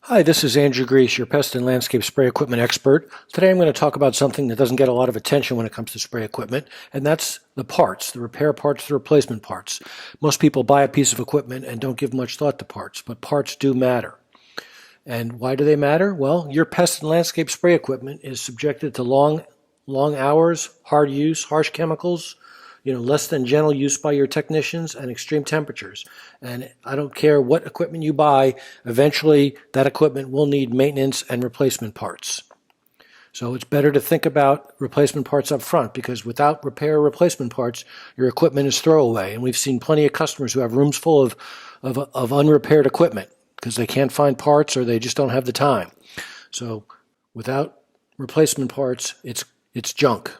Hi, this is Andrew Grease, your pest and landscape spray equipment expert. Today I'm going to talk about something that doesn't get a lot of attention when it comes to spray equipment, and that's the parts, the repair parts, the replacement parts. Most people buy a piece of equipment and don't give much thought to parts, but parts do matter. And why do they matter? Well, your pest and landscape spray equipment is subjected to long hours, hard use, harsh chemicals, less than gentle use by your technicians, and extreme temperatures. And I don't care what equipment you buy, eventually that equipment will need maintenance and replacement parts. So it's better to think about replacement parts up front, because without repair or replacement parts, your equipment is throwaway. And we've seen plenty of customers who have rooms full of unrepaired equipment because they can't find parts or they just don't have the time. So without replacement parts, it's junk.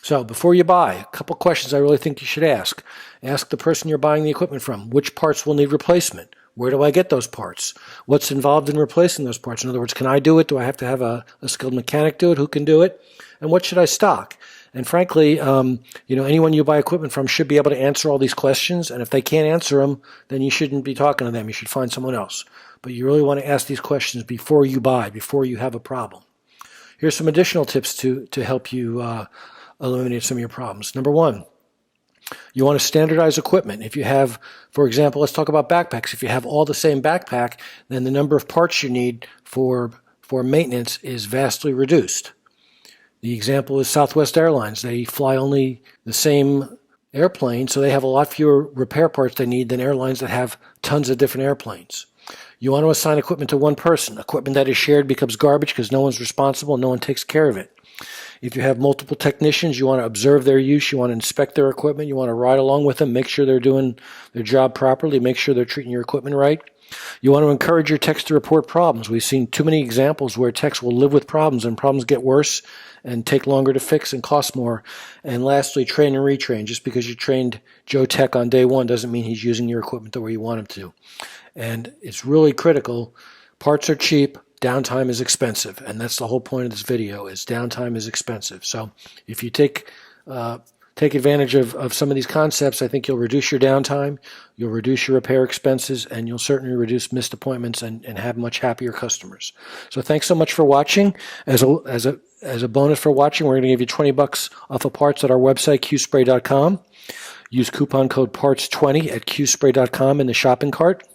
So before you buy, a couple questions I really think you should ask. Ask the person you're buying the equipment from, which parts will need replacement? Where do I get those parts? What's involved in replacing those parts? In other words, can I do it? Do I have to have a skilled mechanic do it? Who can do it? And what should I stock? And frankly, anyone you buy equipment from should be able to answer all these questions. And if they can't answer them, then you shouldn't be talking to them. You should find someone else. But you really want to ask these questions before you buy, before you have a problem. Here's some additional tips to help you eliminate some of your problems. Number one, you want to standardize equipment. If you have, for example, let's talk about backpacks. If you have all the same backpack, then the number of parts you need for maintenance is vastly reduced. The example is Southwest Airlines. They fly only the same airplane, so they have a lot fewer repair parts they need than airlines that have tons of different airplanes. You want to assign equipment to one person. Equipment that is shared becomes garbage because no one's responsible and no one takes care of it. If you have multiple technicians, you want to observe their use, you want to inspect their equipment, you want to ride along with them, make sure they're doing their job properly, make sure they're treating your equipment right. You want to encourage your techs to report problems. We've seen too many examples where techs will live with problems and problems get worse and take longer to fix and cost more. And lastly, train and retrain. Just because you trained Joe Tech on day one doesn't mean he's using your equipment the way you want him to. And it's really critical. Parts are cheap. Downtime is expensive, and that's the whole point of this video, is downtime is expensive. So if you take advantage of some of these concepts, I think you'll reduce your downtime, you'll reduce your repair expenses, and you'll certainly reduce missed appointments and have much happier customers. So thanks so much for watching. As a bonus for watching, we're going to give you $20 off of parts at our website, qspray.com. Use coupon code PARTS20 at qspray.com in the shopping cart.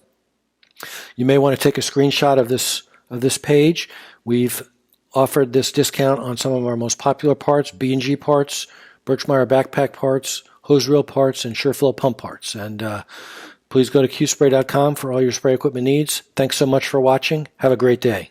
You may want to take a screenshot of this page. We've offered this discount on some of our most popular parts, B&G parts, Birchmeier backpack parts, hose reel parts, and Sureflow pump parts. And please go to qspray.com for all your spray equipment needs. Thanks so much for watching. Have a great day.